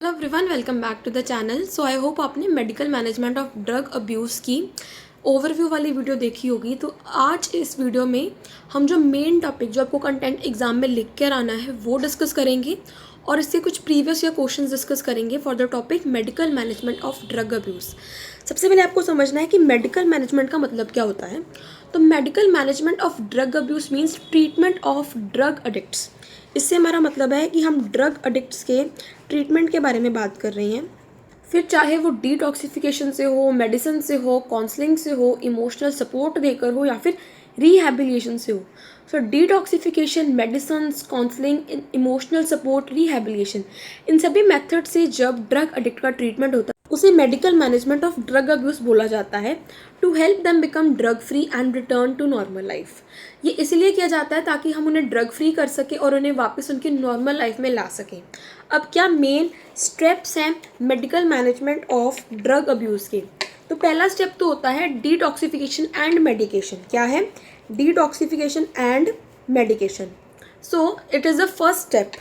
Everyone welcome back to the channel. So I hope आपने medical management of drug abuse की overview वाली video देखी होगी। तो आज इस वीडियो में हम जो मेन टॉपिक जो आपको कंटेंट एग्जाम में लिख कर आना है वो डिस्कस करेंगे और इससे कुछ प्रीवियस या क्वेश्चंस डिस्कस करेंगे for the topic medical management of drug abuse. सबसे पहले आपको समझना है कि मेडिकल मैनेजमेंट का मतलब क्या होता है। तो medical management of drug abuse means treatment of drug addicts. इससे हमारा मतलब है कि हम ड्रग एडिक्ट्स के ट्रीटमेंट के बारे में बात कर रहे हैं। फिर चाहे वो डिटॉक्सिफिकेशन से हो, मेडिसिन से हो, काउंसलिंग से हो, इमोशनल सपोर्ट देकर हो या फिर रिहैबिलिटेशन से हो। So detoxification, medicine, counselling, emotional support, rehabilitation, इन सभी मेथड से जब ड्रग एडिक्ट का ट्रीटमेंट होता है उसे medical management of drug abuse बोला जाता है। To help them become drug free and return to normal life. ये इसलिए किया जाता है ताकि हम उन्हें ड्रग फ्री कर सकें और उन्हें वापस उनकी नॉर्मल लाइफ में ला सकें। अब क्या मेन स्टेप्स हैं medical management of drug abuse के। तो पहला स्टेप तो होता है डिटॉक्सिफिकेशन एंड मेडिकेशन। क्या है? Detoxification and medication. So it is the first step.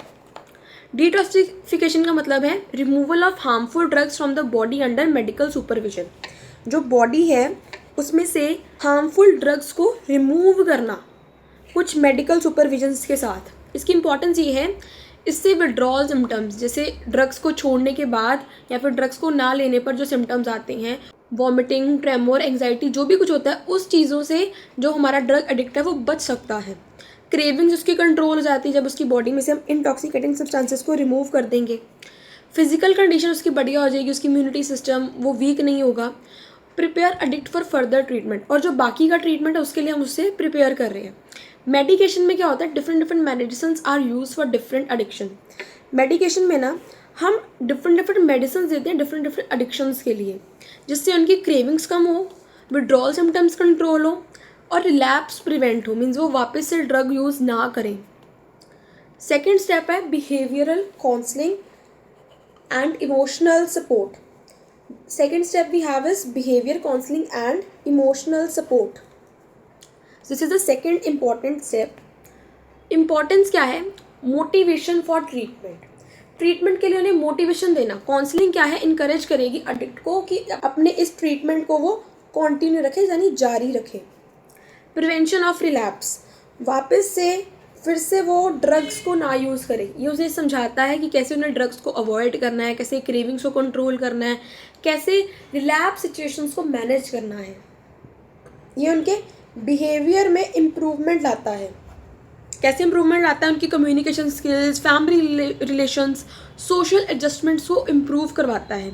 Detoxification का मतलब है removal of harmful drugs from the body under medical supervision. जो बॉडी है उसमें से हार्मफुल ड्रग्स को रिमूव करना कुछ मेडिकल सुपरविजन के साथ। इसकी इंपॉर्टेंस ये है, इससे विड्रॉल सिम्टम्स जैसे ड्रग्स को छोड़ने के बाद या फिर ड्रग्स को ना लेने पर जो सिम्टम्स आते हैं, वॉमिटिंग, ट्रेमोर, एंग्जाइटी, जो भी कुछ होता है, उस चीज़ों से जो हमारा ड्रग एडिक्ट है वो बच सकता है। क्रेविंग्स उसकी कंट्रोल हो जाती है जब उसकी बॉडी में से हम इंटॉक्सिकेटिंग सब्सटेंसेस को रिमूव कर देंगे। फिजिकल कंडीशन उसकी बढ़िया हो जाएगी, उसकी इम्यूनिटी सिस्टम वो वीक नहीं होगा। Prepare addict for further treatment, और जो बाकी का ट्रीटमेंट है उसके लिए हम उससे प्रिपेयर कर रहे हैं। मेडिकेशन में क्या होता है, different medicine are use for different addiction. Medication में ना हम डिफरेंट मेडिसिन देते हैं डिफरेंट एडिक्शंस के लिए, जिससे उनकी क्रेविंग्स कम हो, विड्रॉल सिम्टम्स कंट्रोल हो और रिलैप्स प्रिवेंट हो, मीन्स वो वापस से ड्रग यूज़ ना करें। सेकेंड स्टेप है behavioural counselling and emotional support. Second step we have is behavior counseling and emotional support. This is the second important step. Importance क्या है? Motivation for treatment. ट्रीटमेंट के लिए उन्हें मोटिवेशन देना। Counselling क्या है? इनकरेज करेगी एडिक्ट को कि अपने इस ट्रीटमेंट को वो कंटिन्यू रखे, यानी जारी रखे। प्रिवेंशन ऑफ रिलैप्स, वापस से फिर से वो ड्रग्स को ना यूज़ करें। ये उसे समझाता है कि कैसे उन्हें ड्रग्स को अवॉइड करना है, कैसे क्रेविंग्स को कंट्रोल करना है, कैसे रिलैप्स सिचुएशंस को मैनेज करना है। ये उनके बिहेवियर में इम्प्रूवमेंट लाता है। कैसे इम्प्रूवमेंट लाता है? उनकी communication skills, family relations, social adjustments को इम्प्रूव करवाता है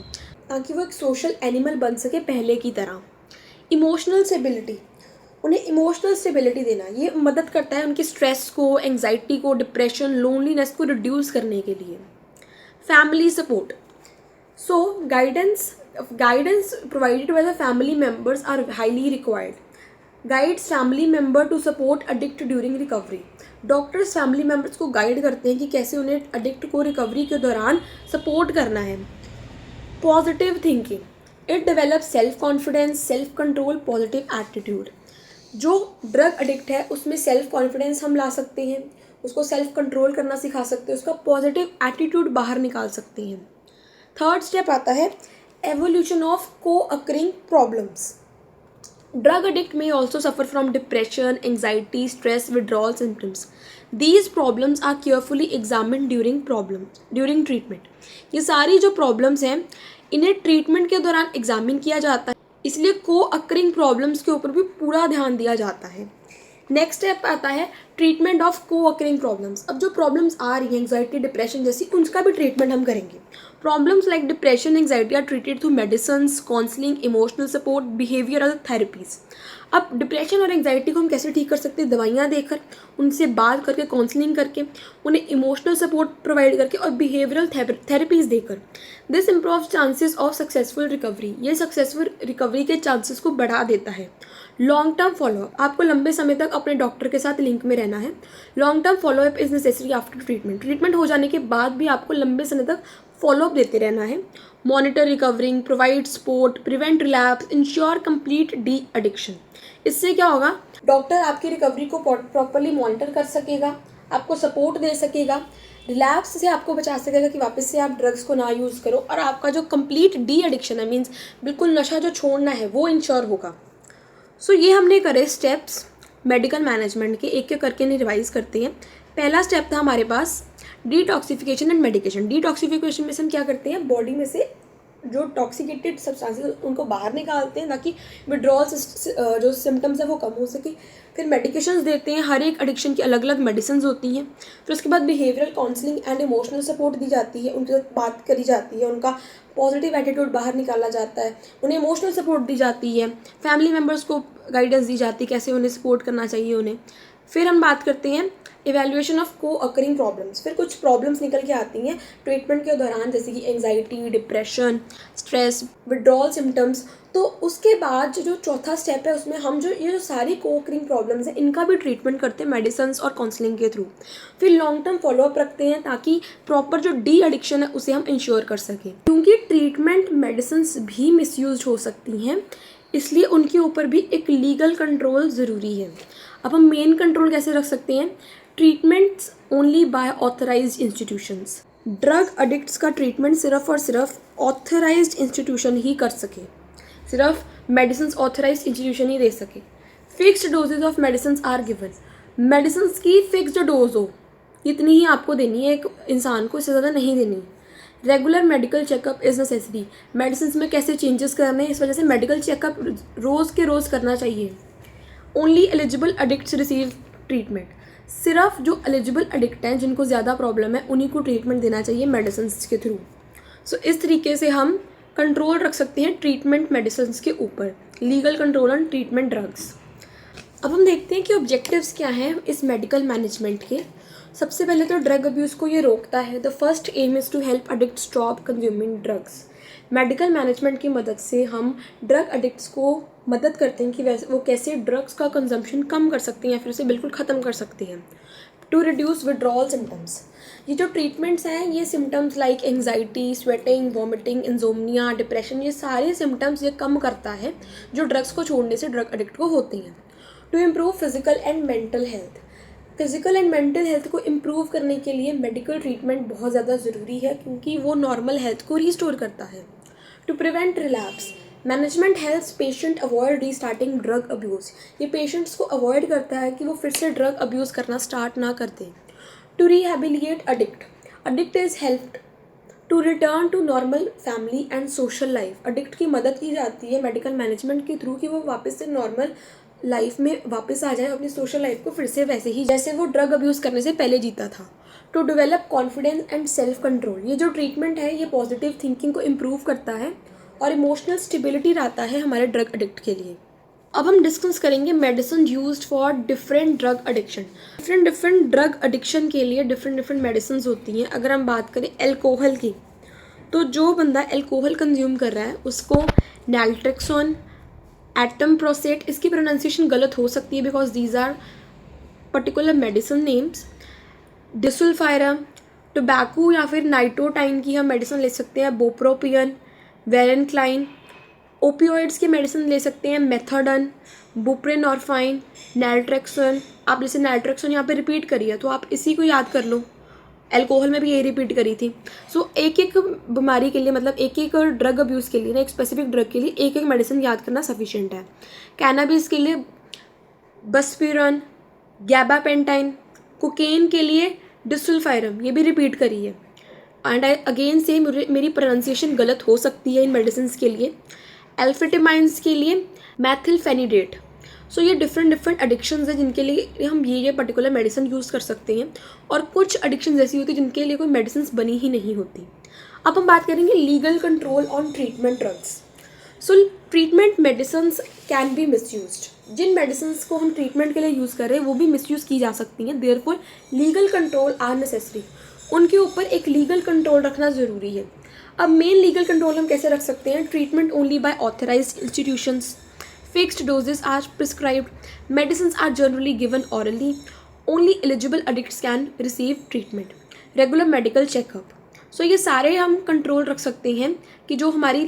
ताकि वो एक सोशल एनिमल बन सके पहले की तरह। इमोशनल स्टेबिलिटी, उन्हें इमोशनल स्टेबिलिटी देना, ये मदद करता है उनके स्ट्रेस को, एंग्जाइटी को, डिप्रेशन, लोनलीनेस को रिड्यूस करने के लिए। Family support, so guidance provided by the family members are highly required. Guides family member to support addict during recovery. Doctors family members को गाइड करते हैं कि कैसे उन्हें एडिक्ट को रिकवरी के दौरान सपोर्ट करना है। Positive thinking, it develop self confidence, self control, positive attitude. जो ड्रग एडिक्ट है उसमें सेल्फ कॉन्फिडेंस हम ला सकते हैं, उसको सेल्फ कंट्रोल करना सिखा सकते हैं, उसका पॉजिटिव एटीट्यूड बाहर निकाल सकते हैं। थर्ड स्टेप आता है evolution of co-occurring problems. Drug addict में also suffer from depression, anxiety, stress, withdrawal symptoms. These problems are carefully examine during treatment. ये सारी जो प्रॉब्लम्स हैं इन्हें ट्रीटमेंट के दौरान एग्जामिन किया जाता है, इसलिए को अकरिंग प्रॉब्लम्स के ऊपर भी पूरा ध्यान दिया जाता है। नेक्स्ट स्टेप आता है treatment of co-occurring problems. अब जो प्रॉब्लम्स आ रही हैं एंग्जाइटी, डिप्रेशन जैसी, उनका भी ट्रीटमेंट हम करेंगे। Problems like depression, anxiety are treated through medicine, counselling, emotional support, behavioural therapies. अब डिप्रेशन और एंग्जाइटी को हम कैसे ठीक कर सकते हैं? दवाइयाँ देकर, उनसे बात करके, काउंसलिंग करके, उन्हें इमोशनल सपोर्ट प्रोवाइड करके और बिहेवियरल थेरेपीज देकर। This improves chances of successful recovery. ये सक्सेसफुल रिकवरी के चांसेस को बढ़ा देता है। लॉन्ग टर्म फॉलोअप, आपको लंबे समय तक अपने डॉक्टर के साथ लिंक में रहना है। Long term follow up is necessary after treatment. Treatment हो जाने के बाद भी आपको लंबे समय तक फॉलोअप देते रहना है। Monitor recovering, provide support, prevent relapse, ensure complete de addiction. इससे क्या होगा? डॉक्टर आपकी रिकवरी को प्रॉपरली मॉनिटर कर सकेगा, आपको सपोर्ट दे सकेगा रिलैप्स से आपको बचा सकेगा कि वापस से आप ड्रग्स को ना यूज़ करो, और आपका जो कंप्लीट डी एडिक्शन है, मीन्स बिल्कुल नशा जो छोड़ना है, वो इंश्योर होगा। सो ये हमने करे स्टेप्स मेडिकल मैनेजमेंट के, एक एक करके नहीं रिवाइज करते हैं। पहला स्टेप था हमारे पास डिटॉक्सिफिकेशन एंड मेडिकेशन। डिटॉक्सिफिकेशन में से हम क्या करते हैं, बॉडी में से जो टॉक्सिकेटेड सब्सटेंसेस उनको बाहर निकालते हैं ताकि विड्रॉल जो सिम्टम्स है वो कम हो सके। फिर मेडिकेशंस देते हैं, हर एक एडिक्शन की अलग अलग मेडिसिन होती हैं। फिर उसके बाद behavioural counselling and emotional support दी जाती है, उनके साथ बात करी जाती है, उनका पॉजिटिव एटीट्यूड बाहर निकाला जाता है, उन्हें इमोशनल सपोर्ट दी जाती है, फैमिली मेम्बर्स को गाइडेंस दी जाती है कैसे उन्हें सपोर्ट करना चाहिए उन्हें। फिर हम बात करते हैं evaluation of co-occurring problems. फिर कुछ प्रॉब्लम्स निकल के आती हैं ट्रीटमेंट के दौरान, जैसे कि anxiety, depression, stress, withdrawal symptoms. तो उसके बाद जो चौथा स्टेप है उसमें हम ये जो सारी को अकरिंग प्रॉब्लम्स हैं इनका भी ट्रीटमेंट करते हैं मेडिसिन और काउंसलिंग के थ्रू। फिर लॉन्ग टर्म फॉलोअप रखते हैं ताकि प्रॉपर जो डी एडिक्शन है उसे हम इंश्योर कर सकें, क्योंकि ट्रीटमेंट मेडिसिन भी मिसयूज हो सकती हैं, इसलिए उनके ऊपर भी एक लीगल कंट्रोल ज़रूरी है। अब हम मेन कंट्रोल कैसे रख सकते हैं, treatments only by authorised institutions. Drug addicts का ट्रीटमेंट सिर्फ और सिर्फ ऑथराइज्ड इंस्टीट्यूशन ही कर सके, सिर्फ मेडिसिन ऑथराइज्ड इंस्टीट्यूशन ही दे सके। Fixed doses of medicine are given. Medicine की फिक्स्ड डोज हो, इतनी ही आपको देनी है एक इंसान को, इससे ज़्यादा नहीं देनी। Regular medical checkup is necessary. Medicine में कैसे चेंजेस करने हैं, इस वजह से मेडिकल चेकअप रोज़ के रोज़ करना चाहिए। Only eligible addicts receive treatment. सिर्फ जो एलिजिबल एडिक्ट हैं, जिनको ज़्यादा प्रॉब्लम है, उन्हीं को ट्रीटमेंट देना चाहिए मेडिसिन के थ्रू। सो इस तरीके से हम कंट्रोल रख सकते हैं ट्रीटमेंट मेडिसिन के ऊपर, legal control on treatment drugs. अब हम देखते हैं कि ऑब्जेक्टिव्स क्या हैं इस मेडिकल मैनेजमेंट के। सबसे पहले तो ड्रग अब्यूज़ को ये रोकता है। The first aim is to help addict stop consuming drugs. Medical management की मदद से हम ड्रग एडिक्ट्स को मदद करते हैं कि वैसे वो कैसे ड्रग्स का कंजम्पशन कम कर सकते हैं या फिर उसे बिल्कुल ख़त्म कर सकते हैं। To reduce withdrawal symptoms. ये जो ट्रीटमेंट्स हैं, ये symptoms like anxiety, sweating, vomiting, insomnia, depression, ये सारे सिम्टम्स ये कम करता है जो ड्रग्स को छोड़ने से ड्रग एडिक्ट को होते हैं। To improve physical and mental health. Physical and mental health को इम्प्रूव करने के लिए मेडिकल ट्रीटमेंट बहुत ज़्यादा ज़रूरी है, क्योंकि वो नॉर्मल हेल्थ को रीस्टोर करता है। To prevent relapse. Management helps patient avoid restarting drug abuse. ये पेशेंट्स को अवॉइड करता है कि वो फिर से ड्रग अब्यूज़ करना स्टार्ट ना कर दें। To rehabilitate addict. Addict is helped to return to normal family and social life. Addict की मदद की जाती है मेडिकल मैनेजमेंट के थ्रू कि वो वापस से नॉर्मल लाइफ में वापस आ जाए, अपनी सोशल लाइफ को फिर से वैसे ही जैसे वो ड्रग अब्यूज़ करने से पहले जीता था। To develop confidence and self control. ये जो ट्रीटमेंट है ये पॉजिटिव थिंकिंग को इम्प्रूव करता है और इमोशनल स्टेबिलिटी लाता है हमारे ड्रग एडिक्ट के लिए। अब हम डिस्कस करेंगे medicine used for different drug addiction. Different drug addiction के लिए डिफरेंट मेडिसिन होती हैं। अगर हम बात करें एल्कोहल की, तो जो बंदा एल्कोहल कंज्यूम कर रहा है उसको नैल्ट्रेक्सोन, एटमप्रोसेट, इसकी प्रोनाउंसिएशन गलत हो सकती है because these are particular medicine names, disulfiram, tobacco या फिर नाइट्रोटाइन की हम मेडिसिन ले सकते हैं, बोप्रोपियन, वेलेंक्लाइन। ओपियोइड्स की मेडिसिन ले सकते हैं, मेथाडन, बुप्रेनॉर्फाइन, नैल्ट्रेक्सोन। आप जैसे नैल्ट्रेक्सोन यहाँ पे रिपीट करी है तो आप इसी को याद कर लो, एल्कोहल में भी यही रिपीट करी थी। सो एक एक बीमारी के लिए, मतलब एक एक ड्रग अब्यूज़ के लिए ना, एक स्पेसिफिक ड्रग के लिए एक एक मेडिसिन याद करना सफिशिएंट है। कैनाबिस के लिए बस्पिरन, गैबापेंटाइन, कोकेन के लिए डिसल्फायरम, ये भी रिपीट करी है। एंड आई अगेन से मेरी प्रोनाउंसिएशन गलत हो सकती है इन मेडिसिन के लिए। एल्फेटिमाइंस के लिए मैथिलफेनिडेट। सो ये डिफरेंट एडिक्शंस हैं जिनके लिए हम ये पर्टिकुलर मेडिसिन यूज़ कर सकते हैं, और कुछ एडिक्शंस ऐसी होती है जिनके लिए कोई मेडिसिन बनी ही नहीं होती। अब हम बात करेंगे legal control on treatment drugs. So treatment medicine can be misused. जिन मेडिसिन को हम ट्रीटमेंट के लिए यूज़ कर रहे हैं वो भी मिसयूज़ की जा सकती हैं, therefore legal control are necessary. उनके ऊपर एक लीगल कंट्रोल रखना ज़रूरी है। अब मेन लीगल कंट्रोल हम कैसे रख सकते हैं, treatment only by authorised institutions, fixed doses are prescribed, medicines are generally given orally, only eligible addicts can receive treatment, regular medical checkup। सो ये सारे हम कंट्रोल रख सकते हैं कि जो हमारी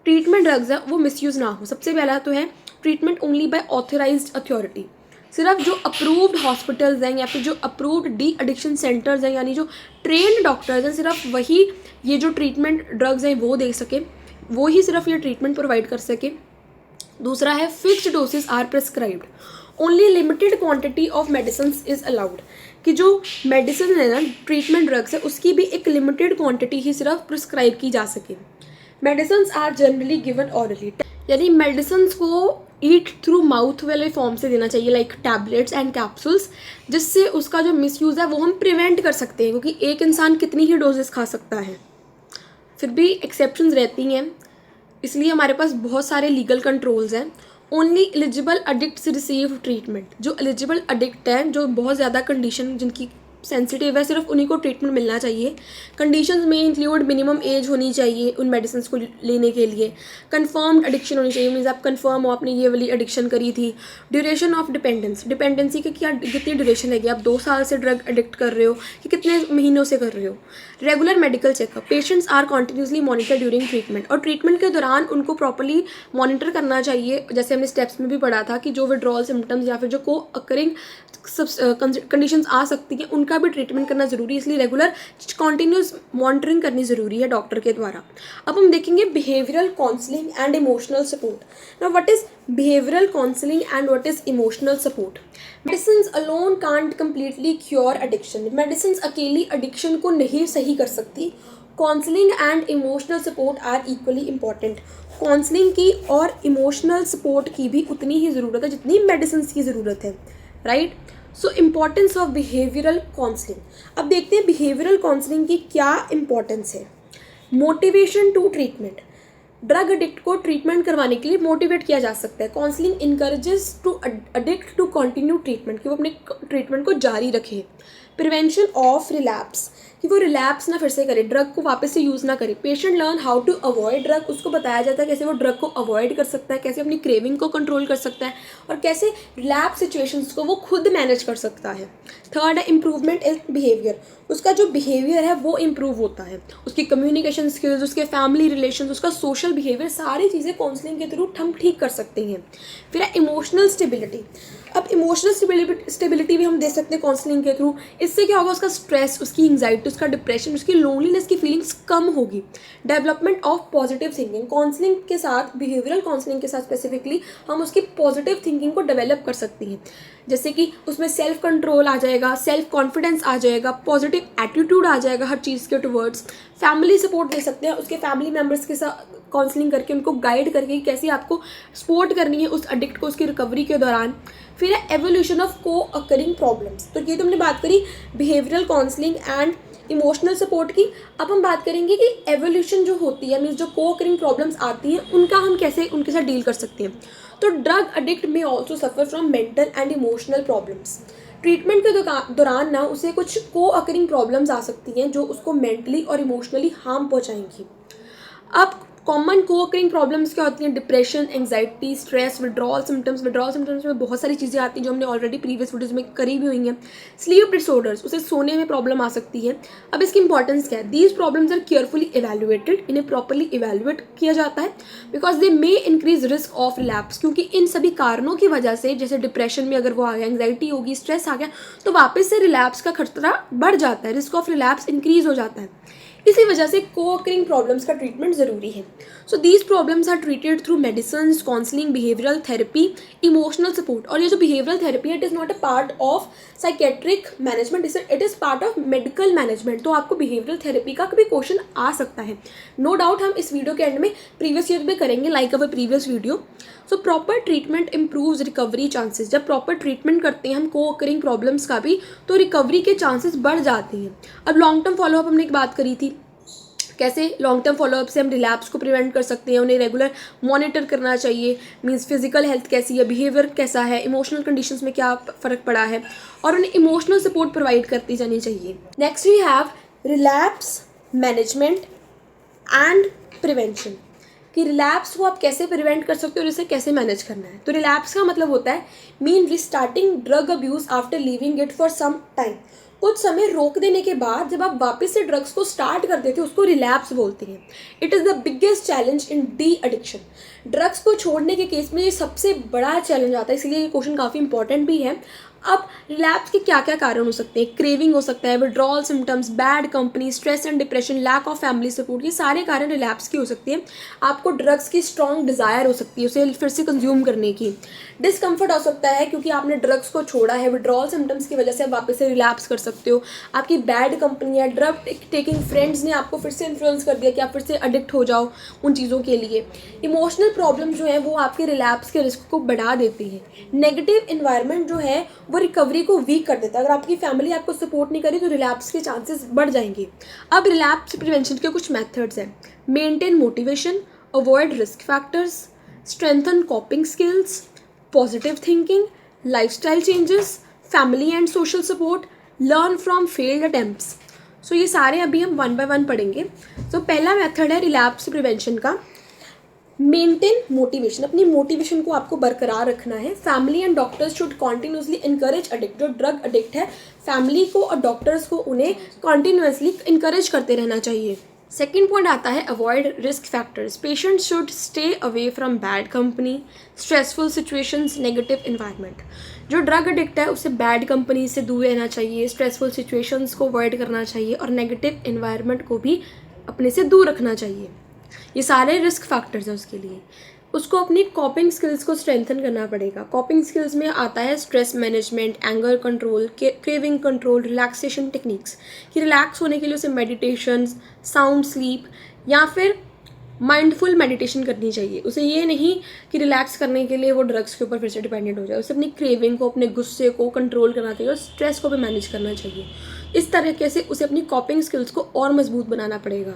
ट्रीटमेंट ड्रग्स है वो मिसयूज़ ना हो। सबसे पहला तो है treatment only by authorised authority. सिर्फ जो अप्रूव्ड हॉस्पिटल्स हैं या फिर जो अप्रूव्ड डी एडिक्शन सेंटर्स हैं, यानी जो ट्रेंड डॉक्टर्स हैं, सिर्फ वही ये जो ट्रीटमेंट ड्रग्स हैं वो दे सके, वो ही सिर्फ ये ट्रीटमेंट प्रोवाइड कर सके। दूसरा है fixed doses are prescribed, only limited quantity of medicine is allowed, कि जो मेडिसिन है ना, ट्रीटमेंट ड्रग्स है, उसकी भी एक लिमिटेड क्वांटिटी ही सिर्फ प्रिस्क्राइब की जा सके। Medicine are generally given orally, यानी मेडिसिन को ईट थ्रू माउथ वाले फॉर्म से देना चाहिए, लाइक टैबलेट्स एंड कैप्सूल्स, जिससे उसका जो मिसयूज़ है वो हम प्रिवेंट कर सकते हैं, क्योंकि एक इंसान कितनी ही डोजेस खा सकता है। फिर भी एक्सेप्शंस रहती हैं, इसलिए हमारे पास बहुत सारे लीगल कंट्रोल्स हैं। Only eligible addicts receive treatment, जो एलिजिबल एडिक्ट हैं, जो बहुत ज़्यादा कंडीशन जिनकी सेंसिटिव है, सिर्फ उन्हीं को ट्रीटमेंट मिलना चाहिए। कंडीशंस में इंक्लूड मिनिमम एज होनी चाहिए उन मेडिसिन को लेने के लिए, कंफर्म्ड एडिक्शन होनी चाहिए, मीन्स आप कंफर्म हो आपने ये वाली एडिक्शन करी थी। ड्यूरेशन ऑफ डिपेंडेंसी की क्या कितनी ड्यूरेशन है, कि आप 2 साल से ड्रग एडिक्ट कर रहे हो कि कितने महीनों से कर रहे हो। Regular medical checkup, patients are continuously monitor during treatment, और ट्रीटमेंट के दौरान उनको प्रॉपर्ली मॉनिटर करना चाहिए। जैसे हमने स्टेप्स में भी पढ़ा था कि जो विड्रॉल सिम्टम्स या फिर जो को अकरिंग कंडीशंस आ सकती हैं उनका भी ट्रीटमेंट करना ज़रूरी है, इसलिए रेगुलर कॉन्टिन्यूस मॉनिटरिंग करनी ज़रूरी है डॉक्टर के द्वारा। अब हम देखेंगे behavioural counselling and emotional support. Now what is behavioural counselling and what is emotional support? Medicine alone can't completely cure addiction, medicine अकेली एडिक्शन को नहीं सही कर सकती। Counselling and emotional support are equally important, counselling की और emotional support की भी उतनी ही ज़रूरत है जितनी मेडिसिन की ज़रूरत है, right. So importance of behavioural counselling, अब देखते हैं बिहेवियरल काउंसलिंग की क्या इम्पॉर्टेंस है। Motivation to treatment, drug addict को ट्रीटमेंट करवाने के लिए मोटिवेट किया जा सकता है। Counselling encourages to addict to continue treatment, कि वो अपने ट्रीटमेंट को जारी रखे। प्रिवेंशन ऑफ रिलैप्स, कि वो रिलैप्स ना फिर से करे, ड्रग को वापस से यूज़ ना करे। Patient learn how to avoid drug, उसको बताया जाता है कैसे वो ड्रग को अवॉइड कर सकता है, कैसे अपनी क्रेविंग को कंट्रोल कर सकता है, और कैसे रिलैप्स सिचुएशंस को वो खुद मैनेज कर सकता है। थर्ड है इम्प्रूवमेंट इन बिहेवियर, उसका जो बिहेवियर है वो इम्प्रूव होता है, उसकी कम्युनिकेशन स्किल्स, उसके फैमिली रिलेशन, उसका सोशल बिहेवियर, सारी चीज़ें काउंसलिंग के थ्रू हम ठीक कर सकते हैं। फिर है इमोशनल स्टेबिलिटी, अब इमोशनल स्टेबिलिटी भी हम दे सकते हैं काउंसलिंग के थ्रू। इससे क्या होगा, उसका स्ट्रेस, उसकी एंग्जाइटी, उसका डिप्रेशन, उसकी लोनलीनेस की फीलिंग्स कम होगी। Development of positive thinking, counselling के साथ, बिहेवियरल काउंसलिंग के साथ स्पेसिफिकली हम उसकी पॉजिटिव थिंकिंग को डेवलप कर सकते हैं, जैसे कि उसमें सेल्फ कंट्रोल आ जाएगा, सेल्फ कॉन्फिडेंस आ जाएगा, पॉजिटिव एटीट्यूड आ जाएगा हर चीज़ के टुवर्ड्स। फैमिली सपोर्ट दे सकते हैं, उसके फैमिली मेम्बर्स के साथ काउंसलिंग करके उनको गाइड करके कैसे आपको सपोर्ट करनी है उस एडिक्ट को उसकी रिकवरी के दौरान। फिर है evolution of co-occurring problems, तो ये तो हमने बात करी behavioural counselling and emotional support की। अब हम बात करेंगे कि एवोल्यूशन जो होती है, मीन्स जो को अकरिंग प्रॉब्लम्स आती हैं उनका हम कैसे उनके साथ डील कर सकते हैं। तो ड्रग एडिक्ट में also suffer from mental and emotional problems, treatment के दौरान ना उसे कुछ को अकरिंग प्रॉब्लम्स आ सकती हैं जो उसको मेंटली और इमोशनली हार्म पहुँचाएंगी। अब कॉमन को अकरिंग प्रॉब्लम्स क्या होती हैं, depression, anxiety, stress, withdrawal symptoms में बहुत सारी चीज़ें आती हैं जो हमने ऑलरेडी प्रीवियस वीडियोज़ में करी भी हुई हैं। स्लीप डिसऑर्डर्स, उसे सोने में प्रॉब्लम आ सकती है। अब इसकी इंपॉर्टेंस क्या है, these problems are carefully evaluated, इन्हें प्रॉपरली इवेल्युएट किया जाता है, because they may increase risk of relapse, क्योंकि इन सभी कारणों की वजह से, जैसे डिप्रेशन में अगर वो आ गया, एंग्जाइटी होगी, स्ट्रेस आ गया, तो वापस से रिलैप्स का खतरा बढ़ जाता है, रिस्क ऑफ रिलैप्स इंक्रीज हो जाता है। इसी वजह से को अकरिंग प्रॉब्लम्स का ट्रीटमेंट ज़रूरी है। So these problems are treated through medicine, counselling, behavioural therapy, emotional support. और ये जो बिहेवियरल थेरेपी है, it is not a part of psychiatric management, it is part of medical management. तो आपको behavioural therapy का कभी क्वेश्चन आ सकता है, नो डाउट। हम इस वीडियो के एंड में प्रीवियस ईयर में करेंगे, like our previous video. So proper treatment improves recovery chances, जब प्रॉपर ट्रीटमेंट करते हैं हम को अकरिंग प्रॉब्लम्स का भी, तो रिकवरी के चांसेस बढ़ जाते हैं। अब लॉन्ग टर्म फॉलोअप हमने एक बात करी थी, कैसे लॉन्ग टर्म फॉलोअप से हम रिलैप्स को प्रिवेंट कर सकते हैं, उन्हें रेगुलर मॉनिटर करना चाहिए, मींस फिजिकल हेल्थ कैसी है, बिहेवियर कैसा है, इमोशनल कंडीशंस में क्या फ़र्क पड़ा है, और उन्हें इमोशनल सपोर्ट प्रोवाइड करती जानी चाहिए। Next we have relapse management and prevention, कि रिलैप्स को आप कैसे प्रिवेंट कर सकते हो और इसे कैसे मैनेज करना है। तो रिलैप्स का मतलब होता है mean restarting drug abuse after leaving it for some time, कुछ समय रोक देने के बाद जब आप वापस से ड्रग्स को स्टार्ट कर देते हो उसको रिलैप्स बोलते हैं। It is the biggest challenge in de addiction. Drugs को छोड़ने के केस में ये सबसे बड़ा चैलेंज आता है, इसलिए ये क्वेश्चन काफ़ी इंपॉर्टेंट भी है। अब रिलैप्स के क्या क्या कारण हो सकते हैं? क्रेविंग हो सकता है, withdrawal symptoms, bad company, stress and depression, lack of family support, ये सारे कारण रिलैप्स की हो सकती है। आपको ड्रग्स की स्ट्रॉन्ग डिज़ायर हो सकती है उसे फिर से कंज्यूम करने की। डिस्कम्फर्ट हो सकता है क्योंकि आपने ड्रग्स को छोड़ा है, विड्रॉल सिम्टम्स की वजह से आप वापस से रिलैप्स कर सकते हो। आपकी बैड कंपनी या ड्रग टेकिंग फ्रेंड्स ने आपको फिर से इन्फ्लुएंस कर दिया कि आप फिर से एडिक्ट हो जाओ उन चीज़ों के लिए। इमोशनल प्रॉब्लम जो है वो आपके रिलैप्स के रिस्क को बढ़ा देती है। नेगेटिव इन्वायरमेंट जो है वो रिकवरी को वीक कर देता है। अगर आपकी फैमिली आपको सपोर्ट नहीं करी तो रिलैप्स के चांसेस बढ़ जाएंगे। अब रिलैप्स प्रिवेंशन के कुछ मेथड्स हैं। Maintain motivation, avoid risk factors, strengthen coping skills, positive thinking, lifestyle changes, family and social support, learn from failed attempts. So ये सारे अभी हम वन बाय वन पढ़ेंगे। तो पहला मेथड है रिलैप्स प्रिवेंशन का, मेंटेन मोटिवेशन। अपनी मोटिवेशन को आपको बरकरार रखना है। Family and doctors should continuously encourage addict, जो ड्रग एडिक्ट है फैमिली को और डॉक्टर्स को उन्हें कॉन्टिन्यूसली इनकरेज करते रहना चाहिए। सेकेंड पॉइंट आता है avoid risk factors. Patient should stay away from bad company, stressful situations, negative environment. जो ड्रग एडिक्ट है उसे बैड कंपनी से दूर रहना चाहिए, स्ट्रेसफुल सिचुएशंस को अवॉइड करना चाहिए और नेगेटिव इन्वायरमेंट को भी अपने से दूर रखना चाहिए। ये सारे रिस्क फैक्टर्स हैं उसके लिए। उसको अपनी कॉपिंग स्किल्स को स्ट्रेंथन करना पड़ेगा। कॉपिंग स्किल्स में आता है stress management, anger control, craving control, relaxation techniques, कि रिलैक्स होने के लिए उसे मेडिटेशन, साउंड स्लीप या फिर माइंडफुल मेडिटेशन करनी चाहिए। उसे ये नहीं कि रिलैक्स करने के लिए वो ड्रग्स के ऊपर फिर से डिपेंडेंट हो जाए। उसे अपनी क्रेविंग को, अपने गुस्से को कंट्रोल करना चाहिए और स्ट्रेस को भी मैनेज करना चाहिए। इस तरीके से उसे अपनी कॉपिंग स्किल्स को और मजबूत बनाना पड़ेगा।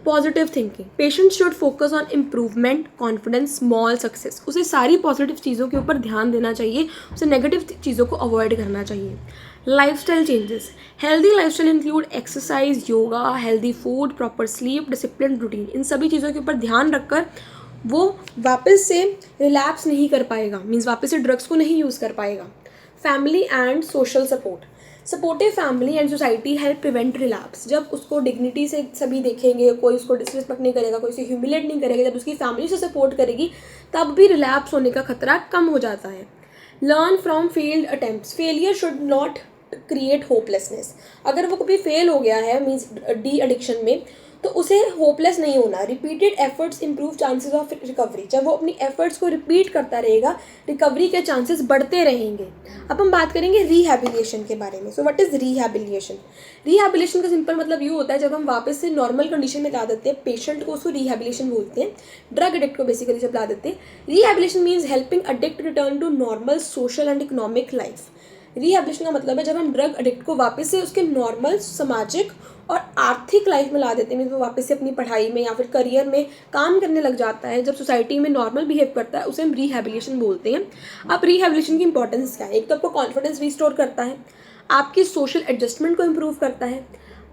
Positive thinking, patient should focus on improvement, confidence, small success. उसे सारी पॉजिटिव चीज़ों के ऊपर ध्यान देना चाहिए, उसे नेगेटिव चीज़ों को अवॉइड करना चाहिए। Lifestyle changes, healthy lifestyle include exercise, yoga, healthy food, proper sleep, discipline routine. इन सभी चीज़ों के ऊपर ध्यान रखकर वो वापस से रिलैप्स नहीं कर पाएगा, मीन्स वापस से ड्रग्स को नहीं यूज़ कर पाएगा। Family and social support, supportive family and society help prevent relapse. जब उसको डिग्निटी से सभी देखेंगे, कोई उसको डिसरिस्पेक्ट नहीं करेगा, कोई उसे ह्यूमिलेट नहीं करेगा, जब उसकी फैमिली उसे सपोर्ट करेगी तब भी रिलैप्स होने का खतरा कम हो जाता है। Learn from failed attempts, failure should not create hopelessness. अगर वो कभी फेल हो गया है मीन्स डी एडिक्शन में तो उसे होपलेस नहीं होना। Repeated efforts improve chances of recovery. जब वो अपनी एफर्ट्स को रिपीट करता रहेगा रिकवरी के चांसेस बढ़ते रहेंगे। अब हम बात करेंगे रिहैबिलिटेशन के बारे में। So what is rehabilitation? Rehabilitation का सिंपल मतलब ये होता है जब हम वापस से नॉर्मल कंडीशन में ला देते हैं पेशेंट को, उसको रिहैबिलिटेशन बोलते हैं। ड्रग एडिक्ट को बेसिकली जब ला देते हैं, rehabilitation means helping addict return to normal social and economic life. Rehabilitation का मतलब है जब हम ड्रग एडिक्ट को वापस से उसके नॉर्मल सामाजिक और आर्थिक लाइफ में ला देते हैं, वो वापस से अपनी पढ़ाई में या फिर करियर में काम करने लग जाता है, जब सोसाइटी में नॉर्मल बिहेव करता है, उसे हम रिहैबिलिटेशन बोलते हैं। अब रिहैबिलिटेशन की इंपॉर्टेंस क्या है? एक तो आपको कॉन्फिडेंस रिस्टोर करता है, आपकी सोशल एडजस्टमेंट को इम्प्रूव करता है,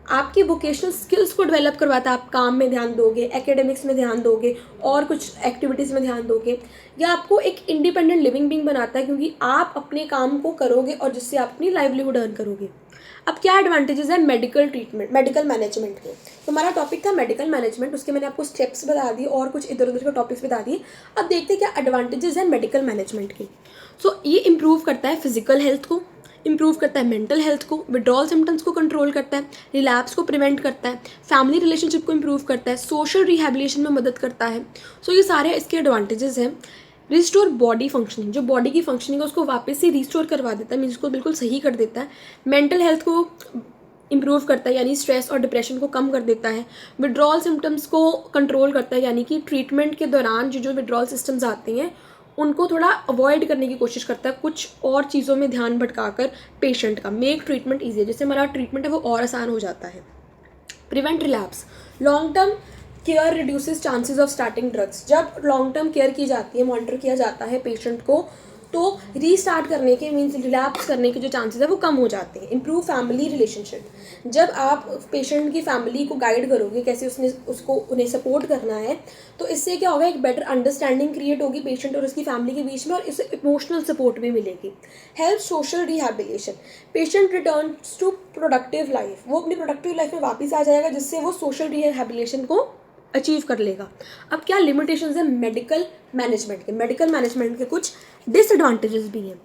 आपकी वोकेशनल स्किल्स को डेवलप करवाता है। आप काम में ध्यान दोगे, एकेडमिक्स में ध्यान दोगे और कुछ एक्टिविटीज़ में ध्यान दोगे, या आपको एक इंडिपेंडेंट लिविंग बीइंग बनाता है क्योंकि आप अपने काम को करोगे और जिससे आप अपनी लाइवलीहुड अर्न करोगे। अब क्या एडवांटेजेस है मेडिकल ट्रीटमेंट, मेडिकल मैनेजमेंट के? तो हमारा टॉपिक था मेडिकल मैनेजमेंट, उसके मैंने आपको स्टेप्स बता दिए और कुछ इधर उधर के टॉपिक्स बता दिए। अब देखते हैं क्या एडवांटेजेस है मेडिकल मैनेजमेंट के। सो ये इम्प्रूव करता है फिजिकल हेल्थ को, इम्प्रूव करता है मेंटल हेल्थ को, विड्रॉल सिम्टम्स को कंट्रोल करता है, रिलैप्स को प्रिवेंट करता है, फैमिली रिलेशनशिप को इम्प्रूव करता है, सोशल रिहैबिलिटेशन में मदद करता है। सो ये सारे इसके एडवांटेजेस हैं। रिस्टोर बॉडी फंक्शनिंग, जो बॉडी की फंक्शनिंग है उसको वापस से रिस्टोर करवा देता है, मीन्स उसको बिल्कुल सही कर देता है। मेंटल हेल्थ को इम्प्रूव करता है, यानी स्ट्रेस और डिप्रेशन को कम कर देता है। विड्रॉल सिम्टम्स को कंट्रोल करता है, यानी कि ट्रीटमेंट के दौरान जो विड्रॉल सिस्टम्स आते हैं उनको थोड़ा अवॉइड करने की कोशिश करता है, कुछ और चीज़ों में ध्यान भटकाकर पेशेंट का। मेक ट्रीटमेंट ईजी, जैसे हमारा ट्रीटमेंट है वो और आसान हो जाता है। Prevent relapse, long term care reduces chances of starting drugs. जब लॉन्ग टर्म केयर की जाती है, मॉनिटर किया जाता है पेशेंट को, तो रीस्टार्ट करने के मीन्स रिलैप्स करने के जो चांसेस है वो कम हो जाते हैं। इम्प्रूव फैमिली रिलेशनशिप, जब आप पेशेंट की फैमिली को गाइड करोगे कैसे उसको उन्हें सपोर्ट करना है, तो इससे क्या होगा, एक बेटर अंडरस्टैंडिंग क्रिएट होगी पेशेंट और उसकी फैमिली के बीच में, और इससे इमोशनल सपोर्ट भी मिलेगी। Help social rehabilitation, patient returns to productive life, वो अपनी प्रोडक्टिव लाइफ में वापस आ जाएगा, जिससे वो सोशल रिहैबिलिटेशन को अचीव कर लेगा। अब क्या लिमिटेशंस है मेडिकल मैनेजमेंट के? मेडिकल मैनेजमेंट के कुछ डिसएडवांटेजेस भी हैं।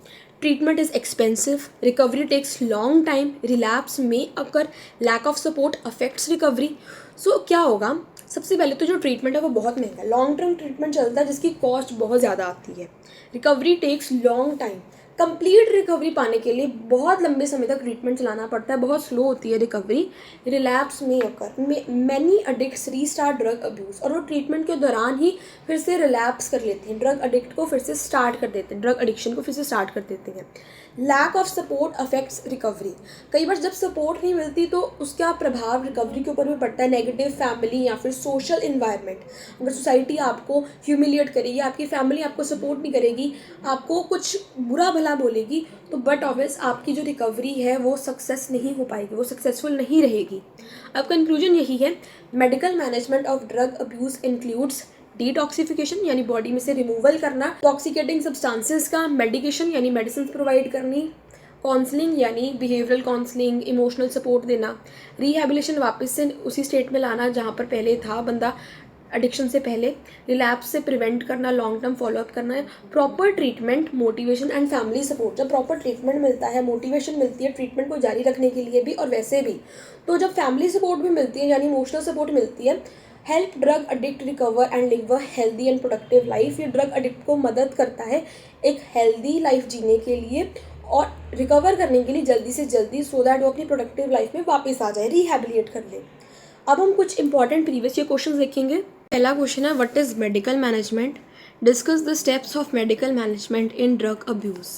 Treatment is expensive, recovery takes long time, relapse में occur, lack of support affects recovery. So क्या होगा, सबसे पहले तो जो ट्रीटमेंट है वो बहुत महंगा है, लॉन्ग टर्म ट्रीटमेंट चलता है जिसकी कॉस्ट बहुत ज़्यादा आती है। Recovery takes long time, complete recovery पाने के लिए बहुत लंबे समय तक ट्रीटमेंट चलाना पड़ता है, बहुत स्लो होती है रिकवरी। रिलैप्स में अकर, मैनी अडिक्ट्स रीस्टार्ट ड्रग अब्यूज़, और वो ट्रीटमेंट के दौरान ही फिर से रिलैप्स कर लेते हैं, ड्रग एडिक्ट को फिर से स्टार्ट कर देते हैं, ड्रग एडिक्शन को फिर से स्टार्ट कर देते हैं। Lack of support affects recovery, कई बार जब सपोर्ट नहीं मिलती तो उसका प्रभाव रिकवरी के ऊपर भी पड़ता है। नेगेटिव फैमिली या फिर सोशल इन्वायरमेंट, अगर सोसाइटी आपको ह्यूमिलिएट करेगी, आपकी फैमिली आपको सपोर्ट नहीं करेगी, आपको कुछ बुरा भला बोलेगी, तो बट ऑब्वियस आपकी जो रिकवरी है वो सक्सेस नहीं हो पाएगी, वो सक्सेसफुल नहीं रहेगी। अब कंक्लूजन यही है, medical management of drug abuse includes detoxification यानी बॉडी में से रिमूवल करना, टॉक्सिकेटिंग सब्सटेंसेस का, मेडिकेशन यानी मेडिसिन प्रोवाइड करनी, काउंसलिंग यानी बिहेवियरल काउंसलिंग, इमोशनल सपोर्ट देना, रिहैबिलिटेशन वापस से उसी स्टेट में लाना जहाँ पर पहले था बंदा एडिक्शन से पहले, रिलैप्स से प्रिवेंट करना, लॉन्ग टर्म फॉलोअप करना है, proper treatment, motivation and family support. जब प्रॉपर ट्रीटमेंट मिलता है, मोटिवेशन मिलती है ट्रीटमेंट को जारी रखने के लिए भी और वैसे भी, तो जब फैमिली सपोर्ट भी मिलती है यानी इमोशनल सपोर्ट मिलती है, help drug addict recover and live a healthy and productive life, ये ड्रग एडिक्ट को मदद करता है एक हेल्दी लाइफ जीने के लिए और रिकवर करने के लिए जल्दी से जल्दी, सो दैट वो अपनी प्रोडक्टिव लाइफ में वापस आ जाए, रिहैबिलिटेट कर ले। अब हम कुछ इंपॉर्टेंट प्रीवियस ईयर क्वेश्चन देखेंगे। पहला क्वेश्चन है, what is medical management? Discuss the steps of medical management in drug abuse.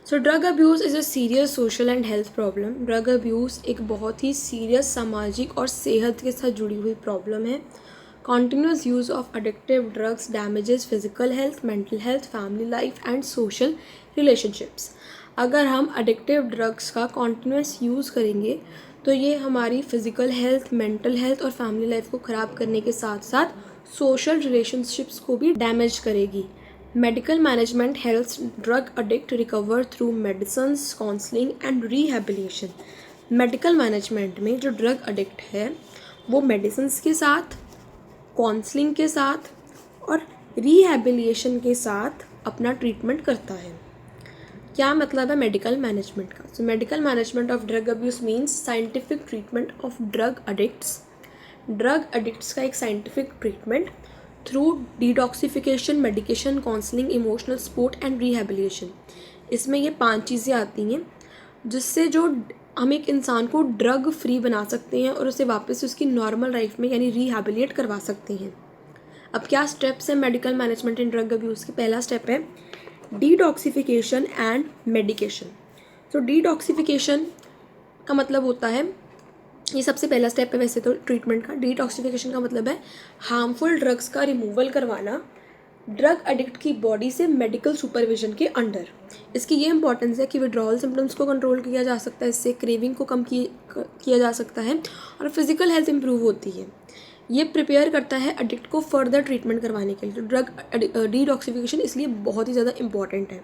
So drug abuse is a serious social and health problem. Drug abuse एक बहुत ही सीरियस सामाजिक और सेहत के साथ जुड़ी हुई प्रॉब्लम है। Continuous use of addictive drugs damages physical health, mental health, family life and social relationships. अगर हम अडिक्टिव ड्रग्स का कॉन्टिन्यूस यूज़ करेंगे तो ये हमारी फिजिकल हेल्थ, मेंटल हेल्थ और फैमिली लाइफ को ख़राब करने के साथ साथ सोशल रिलेशनशिप्स को भी डैमेज करेगी। Medical management helps drug addict recover through medicines, counselling and rehabilitation. Medical management में जो ड्रग एडिक्ट है वो मेडिसिन्स के साथ, काउंसलिंग के साथ और रिहैबिलिटेशन के साथ अपना ट्रीटमेंट करता है। क्या मतलब है मेडिकल मैनेजमेंट का? So medical management of drug abuse means scientific treatment of drug addicts. Drug addicts का एक scientific treatment through detoxification, medication, counselling, emotional support and rehabilitation. इसमें ये 5 चीज़ें आती हैं जिससे जो हम एक इंसान को ड्रग फ्री बना सकते हैं और उसे वापस उसकी नॉर्मल लाइफ में यानी रिहैबिलिटेट करवा सकते हैं। अब क्या स्टेप्स हैं मेडिकल मैनेजमेंट इन ड्रग अब्यूज़ के? पहला स्टेप है डिटॉक्सिफिकेशन एंड मेडिकेशन। तो डिटॉक्सिफिकेशन का मतलब होता है, ये सबसे पहला स्टेप है वैसे तो ट्रीटमेंट का। डिटॉक्सिफिकेशन का मतलब है हार्मफुल ड्रग्स का रिमूवल करवाना ड्रग एडिक्ट की बॉडी से मेडिकल सुपरविजन के अंडर। इसकी ये इंपॉर्टेंस है कि विड्रॉल सिम्टम्स को कंट्रोल किया जा सकता है, इससे क्रेविंग को कम किया जा सकता है और फिजिकल हेल्थ इंप्रूव होती है। ये प्रिपेयर करता है एडिक्ट को फर्दर ट्रीटमेंट करवाने के लिए। तो ड्रग डिटॉक्सिफिकेशन इसलिए बहुत ही ज़्यादा इंपॉर्टेंट है।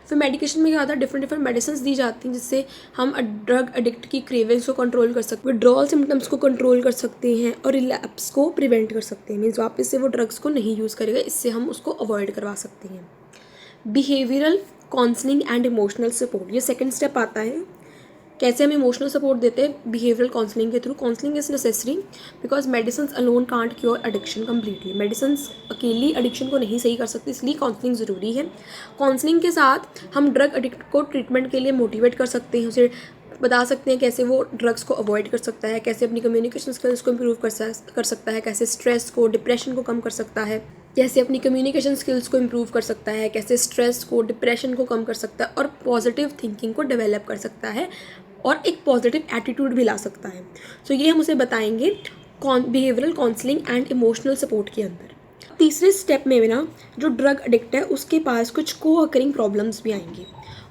फिर मेडिकेशन में क्या होता है, डिफरेंट मेडिसिन दी जाती हैं जिससे हम ड्रग एडिक्ट की क्रेविंग्स को कंट्रोल कर सकते हैं, विड्रॉल सिम्टम्स को कंट्रोल कर सकते हैं और रिलैप्स को प्रिवेंट कर सकते हैं। मीन्स वापस से वो ड्रग्स को नहीं यूज़ करेगा, इससे हम उसको अवॉइड करवा सकते हैं। Behavioural counselling and emotional support, ये सेकेंड स्टेप आता है। कैसे हम इमोशनल सपोर्ट देते हैं? बिहेवियरल काउंसलिंग के through. Counselling is necessary because medicine alone can't cure addiction completely. Medicine अकेली एडिक्शन को नहीं सही कर सकती, इसलिए काउंसलिंग ज़रूरी है। काउंसलिंग के साथ हम ड्रग एडिक्ट को ट्रीटमेंट के लिए मोटिवेट कर सकते हैं, उसे बता सकते हैं कैसे वो ड्रग्स को अवॉइड कर सकता है, कैसे अपनी कम्युनिकेशन स्किल्स को इम्प्रूव कर सकता है, कैसे स्ट्रेस को, डिप्रेशन को कम कर सकता है, कैसे अपनी कम्युनिकेशन स्किल्स को इम्प्रूव कर सकता है, कैसे स्ट्रेस को, डिप्रेशन को कम कर सकता है और पॉजिटिव थिंकिंग को डेवलप कर सकता है और एक पॉजिटिव एटीट्यूड भी ला सकता है। सो ये हम उसे बताएंगे behavioural counselling and emotional support के अंदर। तीसरे स्टेप में भी ना जो ड्रग एडिक्ट है उसके पास कुछ को अकरिंग प्रॉब्लम्स भी आएंगी।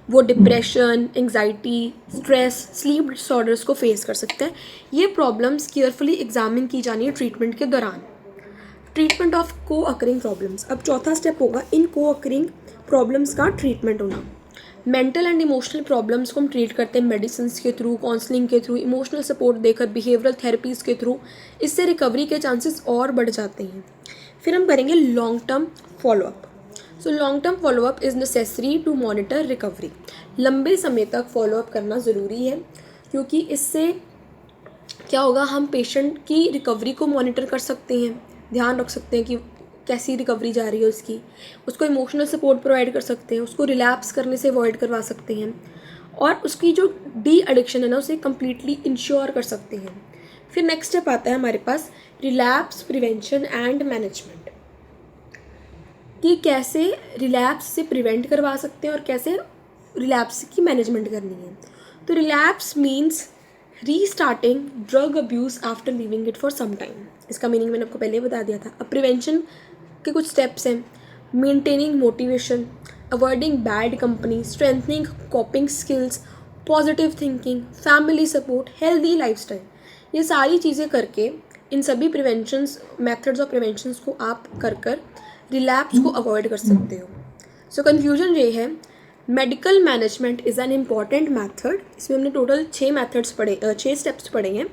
वो depression, anxiety, stress, sleep disorders को फेस कर सकता है। ये प्रॉब्लम्स केयरफुली एग्जामिन की जानी है ट्रीटमेंट के दौरान। Treatment of co-occurring problems. अब चौथा स्टेप होगा इन को अकरिंग प्रॉब्लम्स का ट्रीटमेंट होना। मेंटल एंड इमोशनल प्रॉब्लम्स को हम ट्रीट करते हैं मेडिसिन के थ्रू, काउंसलिंग के थ्रू, इमोशनल सपोर्ट देकर, बिहेवियरल थेरेपीज़ के थ्रू। इससे रिकवरी के चांसेस और बढ़ जाते हैं। फिर हम करेंगे long term follow-up. So long term follow-up is necessary to monitor recovery. लंबे समय तक फॉलोअप करना ज़रूरी है, क्योंकि इससे क्या होगा, हम पेशेंट की रिकवरी को मॉनिटर कर सकते हैं, ध्यान रख सकते हैं कि कैसी रिकवरी जा रही है उसको इमोशनल सपोर्ट प्रोवाइड कर सकते हैं, उसको रिलैप्स करने से अवॉइड करवा सकते हैं, और उसकी जो डी एडिक्शन है ना उसे कम्प्लीटली इंश्योर कर सकते हैं। फिर नेक्स्ट स्टेप आता है हमारे पास रिलैप्स प्रिवेंशन एंड मैनेजमेंट, कि कैसे रिलैप्स से प्रिवेंट करवा सकते हैं और कैसे रिलैप्स की मैनेजमेंट करनी है। तो relapse means restarting drug abuse after leaving it for some time. इसका मीनिंग मैंने आपको पहले बता दिया था। अब प्रिवेंशन के कुछ स्टेप्स हैं, maintaining motivation, avoiding bad company, strengthening कॉपिंग skills, positive thinking, family support, healthy lifestyle. ये सारी चीज़ें करके, इन सभी प्रिवेंशंस मेथड्स ऑफ प्रिवेंशंस को आप कर रिलैप्स को अवॉइड कर सकते हो। सो कंक्लूजन ये है, medical management is an important method. इसमें हमने टोटल 6 स्टेप्स पढ़े हैं।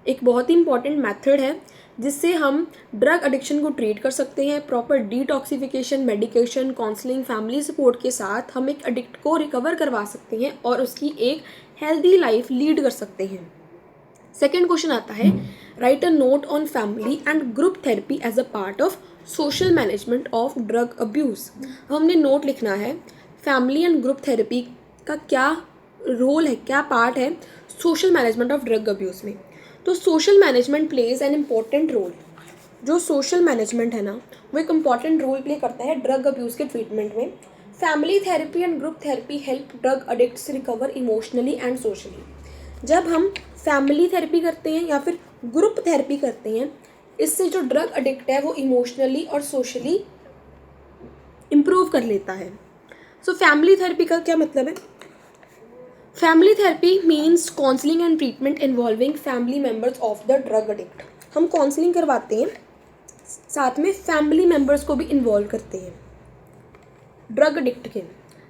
एक बहुत ही इंपॉर्टेंट मैथड है जिससे हम ड्रग एडिक्शन को ट्रीट कर सकते हैं। Proper detoxification, medication, counselling, family support के साथ हम एक एडिक्ट को रिकवर करवा सकते हैं और उसकी एक हेल्दी लाइफ लीड कर सकते हैं। सेकेंड क्वेश्चन आता है, write a note on family and group therapy as a part of social management of drug abuse. हमने नोट लिखना है फैमिली एंड ग्रुप थेरेपी का क्या रोल है, क्या पार्ट है social management of drug abuse में। तो social management plays an important role. जो सोशल मैनेजमेंट है ना वो एक इम्पॉर्टेंट रोल प्ले करता है ड्रग अब्यूज़ के ट्रीटमेंट में। Family therapy and group therapy help drug addicts recover emotionally and socially. जब हम फैमिली थेरेपी करते हैं या फिर ग्रुप थेरेपी करते हैं, इससे जो ड्रग एडिक्ट है वो इमोशनली और सोशली इम्प्रूव कर लेता है। सो फैमिली थेरेपी का क्या मतलब है? Family therapy means counselling and treatment involving family members of the drug addict. हम काउंसलिंग करवाते हैं, साथ में फैमिली मेम्बर्स को भी इन्वॉल्व करते हैं ड्रग एडिक्ट के।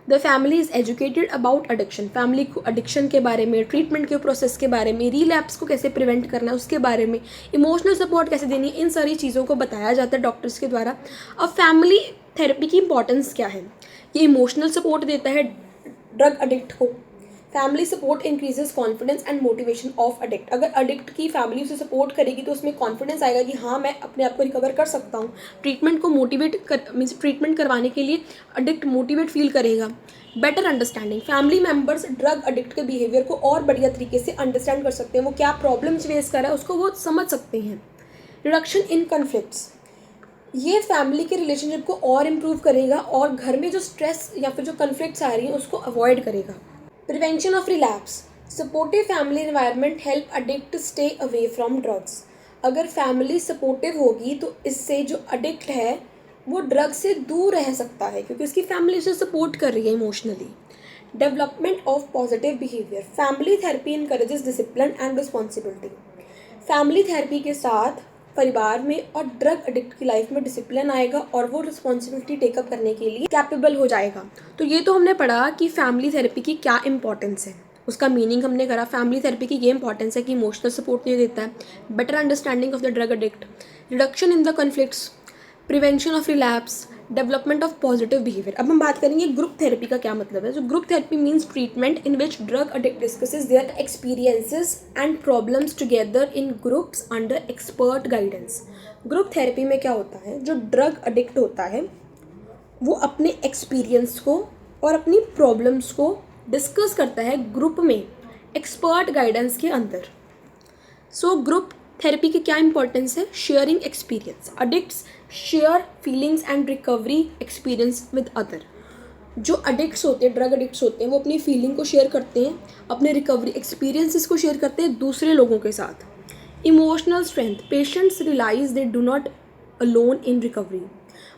The family is educated about addiction. Family को एडिक्शन के बारे में, ट्रीटमेंट के प्रोसेस के बारे में, रिलैप्स को कैसे प्रिवेंट करना है उसके बारे में, इमोशनल सपोर्ट कैसे देनी है, इन सारी चीज़ों को बताया जाता है डॉक्टर्स के द्वारा। अब फैमिली थेरेपी की इंपॉर्टेंस क्या है? ये इमोशनल सपोर्ट देता है ड्रग एडिक्ट को। Family support increases confidence and motivation of addict. अगर एडिक्ट की फैमिली उसे सपोर्ट करेगी तो उसमें कॉन्फिडेंस आएगा कि हाँ मैं अपने आप को रिकवर कर सकता हूँ। ट्रीटमेंट को मीन्स ट्रीटमेंट करवाने के लिए एडिक्ट मोटिवेट फील करेगा। Better understanding, family members drug addict के बिहेवियर को और बढ़िया तरीके से अंडरस्टैंड कर सकते हैं, वो क्या प्रॉब्लम्स फेस कर रहा है उसको वो समझ सकते हैं। रिडक्शन इन कन्फ्लिक्ट्स, ये फैमिली के रिलेशनशिप को और इम्प्रूव करेगा और घर में जो स्ट्रेस या फिर जो कन्फ्लिक्ट्स आ रही हैं उसको अवॉइड करेगा। Prevention of relapse, supportive family environment help addict stay away from drugs. अगर फैमिली सपोर्टिव होगी तो इससे जो एडिक्ट है वो ड्रग से दूर रह सकता है, क्योंकि उसकी फैमिली उसे सपोर्ट कर रही है emotionally. Development of positive behaviour, family therapy encourages discipline and responsibility. Family therapy के साथ परिवार में और ड्रग एडिक्ट की लाइफ में डिसिप्लिन आएगा और वो रिस्पॉन्सिबिलिटी टेकअप करने के लिए कैपेबल हो जाएगा। तो ये तो हमने पढ़ा कि फैमिली थेरेपी की क्या इंपॉर्टेंस है, उसका मीनिंग हमने करा। फैमिली थेरेपी की ये इंपॉर्टेंस है कि इमोशनल सपोर्ट नहीं देता है, better understanding of the drug addict, reduction in the conflicts, prevention of relapse, development of positive behaviour. अब हम बात करेंगे ग्रुप थेरेपी का क्या मतलब है। जो group therapy means treatment in which drug addict discusses their experiences and problems together in groups under expert guidance. Group therapy में क्या होता है, जो ड्रग एडिक्ट होता है वो अपने एक्सपीरियंस को और अपनी प्रॉब्लम्स को डिस्कस करता है ग्रुप में एक्सपर्ट गाइडेंस के अंदर। सो ग्रुप थेरेपी की क्या इंपॉर्टेंस है? Sharing experience, addicts share feelings and recovery experience with other. जो एडिक्ट्स होते हैं, ड्रग एडिक्ट्स होते हैं, वो अपनी फीलिंग को शेयर करते हैं, अपने रिकवरी एक्सपीरियंसेस को शेयर करते हैं दूसरे लोगों के साथ। Emotional strength, patients realise they do not alone in recovery.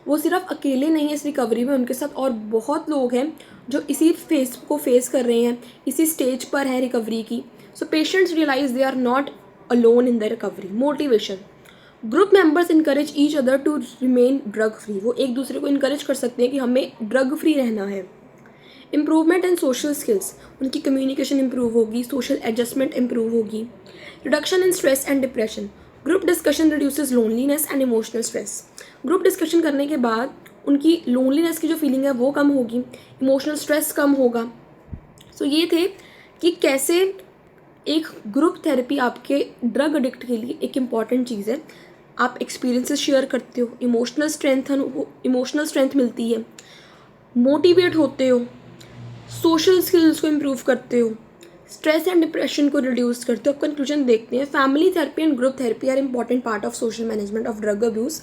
वो सिर्फ अकेले नहीं है इस रिकवरी में, उनके साथ और बहुत लोग हैं जो इसी फेस को फेस कर रहे हैं, इसी स्टेज पर है रिकवरी की। So patients realise they are not alone in the recovery. Motivation, group members encourage each other to remain drug free. वो एक दूसरे को इनकरेज कर सकते हैं कि हमें ड्रग फ्री रहना है। इम्प्रूवमेंट इन सोशल स्किल्स, उनकी कम्युनिकेशन इंप्रूव होगी, सोशल एडजस्टमेंट इंप्रूव होगी। Reduction in stress and depression, group discussion reduces loneliness and emotional stress. Group discussion करने के बाद उनकी लोनलीनेस की जो फीलिंग है वो कम होगी, इमोशनल स्ट्रेस कम होगा। सो ये थे कि कैसे एक ग्रुप थेरेपी आपके ड्रग एडिक्ट के लिए एक इम्पॉर्टेंट चीज़ है। आप एक्सपीरियंसेस शेयर करते हो, इमोशनल स्ट्रेंथ मिलती है, मोटिवेट होते हो, सोशल स्किल्स को इम्प्रूव करते हो, स्ट्रेस एंड डिप्रेशन को रिड्यूस करते हो। अब कंक्लूजन देखते हैं। Family therapy and group therapy are important part of social management of drug abuse.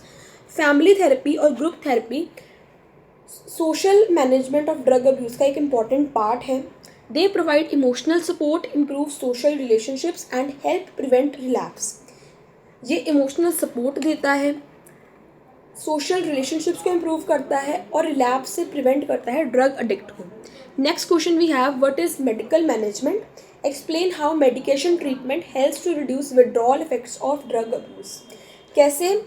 Family therapy और group therapy social management of drug abuse का एक इम्पॉर्टेंट पार्ट है। They provide emotional support, improve social relationships and help prevent relapse. ये emotional support देता है, social relationships को improve करता है और रिलैप्स से प्रिवेंट करता है ड्रग एडिक्ट को। Next question we have, what is medical management? Explain how medication treatment helps to reduce withdrawal effects of drug abuse. कैसे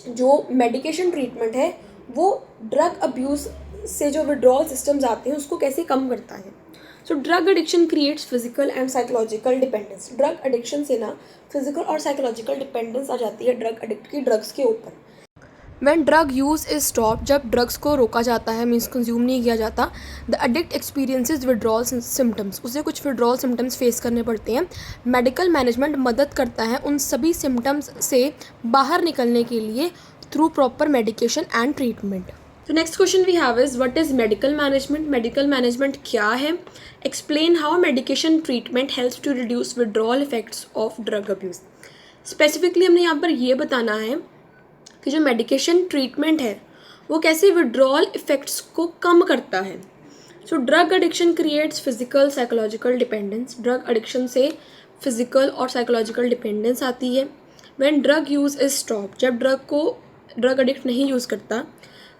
जो मेडिकेशन ट्रीटमेंट है वो ड्रग अब्यूज़ से जो विड्रॉल सिस्टम्स आते हैं उसको कैसे कम करता है। So drug addiction creates physical and psychological dependence. Drug addiction से ना फिजिकल और साइकोलॉजिकल डिपेंडेंस आ जाती है ड्रग एडिक्ट की ड्रग्स के ऊपर। When drug use is stopped, जब ड्रग्स को रोका जाता है, मीन्स कंज्यूम नहीं किया जाता, the addict experiences withdrawal symptoms, उसे कुछ विड्रॉल सिम्टम्स फेस करने पड़ते हैं। मेडिकल मैनेजमेंट मदद करता है उन सभी सिम्टम्स से बाहर निकलने के लिए through proper medication and treatment. तो next question we have is, what is medical management? Medical management क्या है? Explain how medication treatment helps to reduce withdrawal effects of drug abuse. Specifically हमने यहाँ पर ये बताना है कि जो मेडिकेशन ट्रीटमेंट है वो कैसे विड्रॉल इफ़ेक्ट्स को कम करता है। So drug addiction creates physical psychological dependence. Drug addiction से फिजिकल और साइकोलॉजिकल डिपेंडेंस आती है। When drug use is stop, जब ड्रग एडिक्ट नहीं यूज़ करता,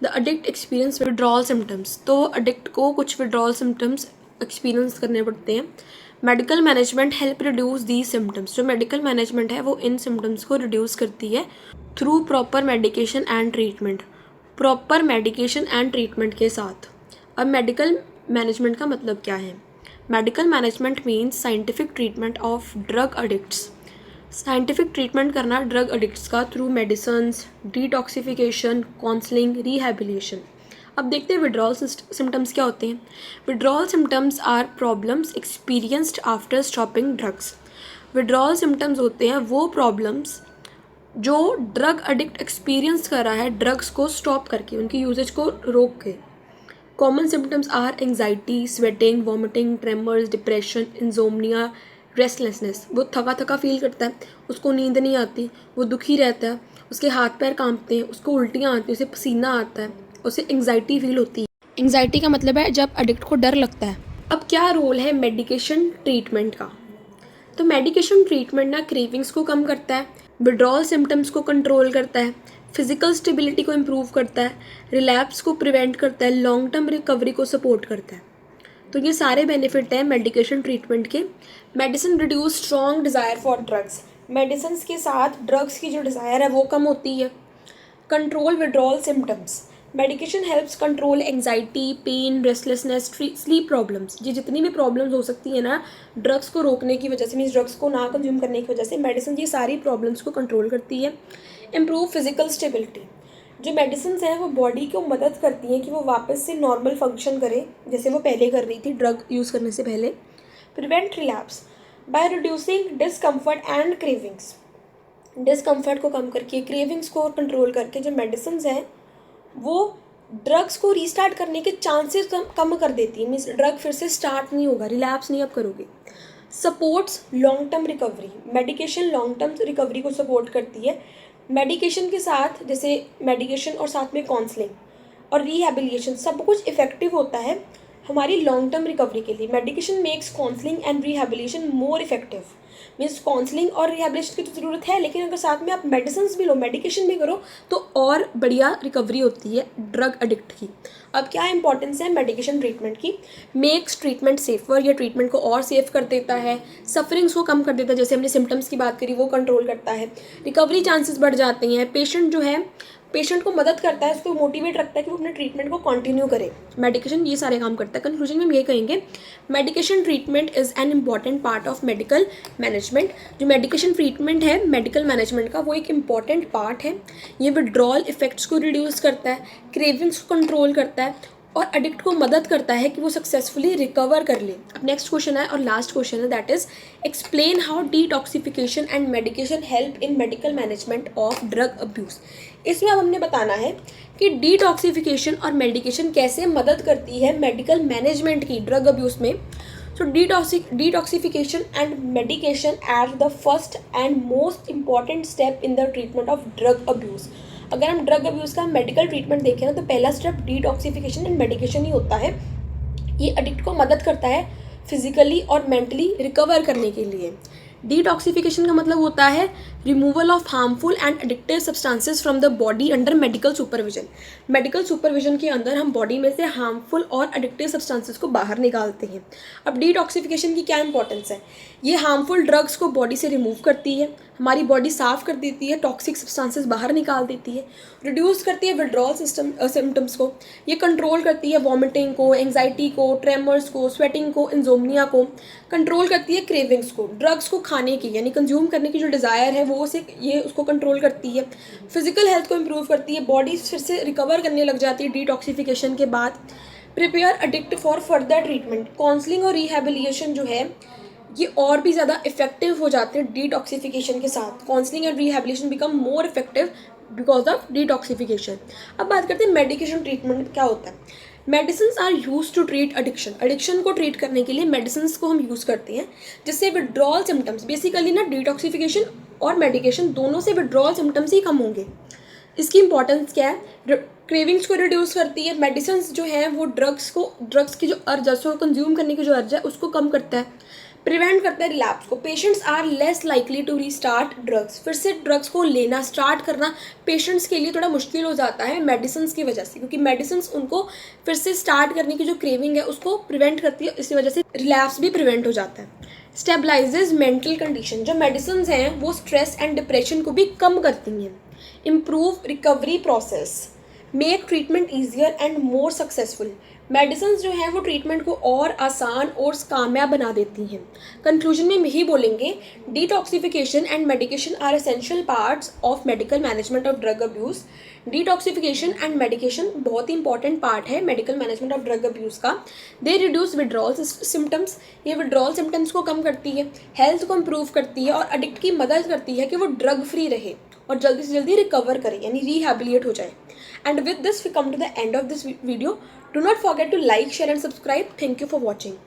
the addict experience withdrawal symptoms, तो एडिक्ट को कुछ विड्रॉल सिम्टम्स एक्सपीरियंस करने पड़ते हैं। Medical management help reduce the symptoms, जो मेडिकल मैनेजमेंट है वो इन सिम्टम्स को रिड्यूस करती है through proper medication and treatment. Proper medication and treatment के साथ। अब मेडिकल मैनेजमेंट का मतलब क्या है? Medical management means scientific treatment of drug addicts. Scientific treatment करना ड्रग एडिक्ट्स का through medicines, detoxification, counselling, rehabilitation. अब देखते हैं विड्रॉल सिम्टम्स क्या होते हैं। Withdrawal symptoms are problems experienced after stopping drugs. Withdrawal symptoms होते हैं वो प्रॉब्लम्स जो ड्रग एडिक्ट एक्सपीरियंस कर रहा है ड्रग्स को स्टॉप करके, उनकी यूजेज को रोक के। Common symptoms are anxiety, sweating, vomiting, tremors, depression, insomnia, restlessness. वो थका थका फील करता है, उसको नींद नहीं आती, वो दुखी रहता है, उसके हाथ पैर कांपते हैं, उसको उल्टियाँ आती हैं, उसे पसीना आता है, उसे एंग्जाइटी फील होती है। एंग्जाइटी का मतलब है जब एडिक्ट को डर लगता है। अब क्या रोल है मेडिकेशन ट्रीटमेंट का? तो मेडिकेशन ट्रीटमेंट ना क्रेविंग्स को कम करता है, विड्रॉल सिम्टम्स को कंट्रोल करता है, फिजिकल स्टेबिलिटी को इम्प्रूव करता है, रिलैप्स को प्रिवेंट करता है, लॉन्ग टर्म रिकवरी को सपोर्ट करता है। तो ये सारे बेनिफिट हैं मेडिकेशन ट्रीटमेंट के। Medicine reduce strong desire for drugs. Medicine के साथ ड्रग्स की जो डिज़ायर है वो कम होती है। Control withdrawal symptoms. Medication helps control anxiety, pain, restlessness, sleep problems. ये जितनी भी प्रॉब्लम्स हो सकती है ना ड्रग्स को रोकने की वजह से, मीन्स ड्रग्स को ना कंज्यूम करने की वजह से, मेडिसिन ये सारी प्रॉब्लम्स को कंट्रोल करती है। Improve physical stability. जो मेडिसिन हैं वो बॉडी को मदद करती हैं कि वो वापस से नॉर्मल फंक्शन करे जैसे वो पहले कर रही थी ड्रग यूज़ करने से पहले। Prevent relapse by reducing discomfort and cravings. Discomfort को कम करके, क्रेविंग्स को कंट्रोल करके जो मेडिसिन हैं वो ड्रग्स को रीस्टार्ट करने के चांसेस कम कर देती है। मीन्स ड्रग फिर से स्टार्ट नहीं होगा, रिलैप्स नहीं अब करोगे। Supports long term recovery. Medication long term recovery को सपोर्ट करती है। मेडिकेशन के साथ, जैसे मेडिकेशन और साथ में काउंसलिंग और रिहैबिलिटेशन, सब कुछ इफेक्टिव होता है हमारी लॉन्ग टर्म रिकवरी के लिए। Medication makes counselling and rehabilitation more effective. Means counselling और रिहेबिलिटेशन की तो ज़रूरत है, लेकिन अगर साथ में आप मेडिसिन भी लो, मेडिकेशन भी करो, तो और बढ़िया रिकवरी होती है ड्रग एडिक्ट की। अब क्या इंपॉर्टेंस है मेडिकेशन ट्रीटमेंट की? मेक्स ट्रीटमेंट सेफर, ये ट्रीटमेंट को और सेफ कर देता है, सफरिंग्स को कम कर देता है, जैसे हमने सिम्टम्स की बात करी वो कंट्रोल करता है, रिकवरी चांसेस बढ़ जाते हैं, पेशेंट जो है पेशेंट को मदद करता है, उसको मोटिवेट रखता है कि वो अपने ट्रीटमेंट को कंटिन्यू करे। मेडिकेशन ये सारे काम करता है। कंक्लूजन में हम ये कहेंगे, medication treatment is an important part of medical management. जो मेडिकेशन ट्रीटमेंट है मेडिकल मैनेजमेंट का, वो एक इम्पॉर्टेंट पार्ट है। ये विड्रॉल इफेक्ट्स को रिड्यूस करता है, क्रेविंग्स को कंट्रोल करता है और एडिक्ट को मदद करता है कि वो सक्सेसफुली रिकवर कर ले। अब नेक्स्ट क्वेश्चन है और लास्ट क्वेश्चन है, that is explain how detoxification and medication help in medical management of drug abuse. इसमें अब हमने बताना है कि डिटॉक्सिफिकेशन और मेडिकेशन कैसे मदद करती है मेडिकल मैनेजमेंट की ड्रग अब्यूज़ में। So detoxification and medication are the first and most important step in the treatment of drug abuse. अगर हम ड्रग अब्यूज़ का मेडिकल ट्रीटमेंट देखें ना, तो पहला स्टेप डिटॉक्सिफिकेशन एंड मेडिकेशन ही होता है। ये एडिक्ट को मदद करता है फिजिकली और मेंटली रिकवर करने के लिए। डिटॉक्सिफिकेशन का मतलब होता है removal of harmful and addictive substances from the body under medical supervision. Medical supervision के अंदर हम बॉडी में से हार्मफुल और एडिक्टिव सब्सटेंसेस को बाहर निकालते हैं। अब डिटॉक्सिफिकेशन की क्या इंपॉर्टेंस है? ये हार्मफुल ड्रग्स को बॉडी से रिमूव करती है, हमारी बॉडी साफ़ कर देती है, टॉक्सिक सब्सटेंसेस बाहर निकाल देती है, रिड्यूस करती है विड्रॉल सिम्टम्स को, ये कंट्रोल करती है वॉमिटिंग को, एंग्जाइटी को, ट्रेमर्स को, स्वेटिंग को, इंजोमनिया को, कंट्रोल करती है क्रेविंग्स को, ड्रग्स को खाने की यानी कंज्यूम करने की जो डिज़ायर है वो से ये उसको कंट्रोल करती है, फिजिकल हेल्थ को इम्प्रूव करती है, बॉडी फिर से रिकवर करने लग जाती है डिटॉक्सिफिकेशन के बाद। Prepare addict for further treatment, counselling और रिहेबिलिटेशन जो है ये और भी ज़्यादा इफेक्टिव हो जाते हैं डिटॉक्सिफिकेशन के साथ। Counselling and rehabilitation become more effective because of detoxification. अब बात करते हैं मेडिकेशन ट्रीटमेंट क्या होता है। Medicine are use to treat addiction. Addiction को ट्रीट करने के लिए मेडिसिन को हम यूज़ करते हैं, जिससे विड्रॉल सिम्टम्स, बेसिकली ना डिटॉक्सिफिकेशन और मेडिकेशन दोनों से विड्रॉल सिम्टम्स ही कम होंगे। इसकी इंपॉर्टेंस क्या है? क्रेविंग्स को रिड्यूस करती है। मेडिसिन जो है वो ड्रग्स की जो अर्ज है उसको कंज्यूम करने की जो अर्ज है उसको कम करता है, प्रिवेंट करता है रिलैप्स को। Patients are less likely to restart drugs. फिर से ड्रग्स को लेना स्टार्ट करना पेशेंट्स के लिए थोड़ा मुश्किल हो जाता है मेडिसिन की वजह से, क्योंकि मेडिसिन उनको फिर से स्टार्ट करने की जो क्रेविंग है उसको प्रिवेंट करती है, इसी वजह से रिलैप्स भी प्रिवेंट हो जाता है। स्टेबलाइजेज मेंटल कंडीशन, जो मेडिसिन हैं वो स्ट्रेस एंड डिप्रेशन को भी कम करती हैं। Improve recovery process, make treatment easier and more successful. Medicine जो हैं वो ट्रीटमेंट को और आसान और कामयाब बना देती हैं। कंक्लूजन में यही बोलेंगे, detoxification and medication are essential parts of medical management of drug abuse. Detoxification and medication बहुत ही इंपॉर्टेंट पार्ट है medical management of drug abuse का। दे रिड्यूस विड्रॉल सिम्टम्स, ये विड्रॉल सिम्टम्स को कम करती है, हेल्थ को इम्प्रूव करती है और एडिक्ट की मदद करती है कि वो ड्रग फ्री रहे और जल्दी से जल्दी रिकवर करे यानी रिहेबिलिटेट हो जाए। And with this we come to the end of this video. Do not forget to like, share and subscribe. Thank you for watching.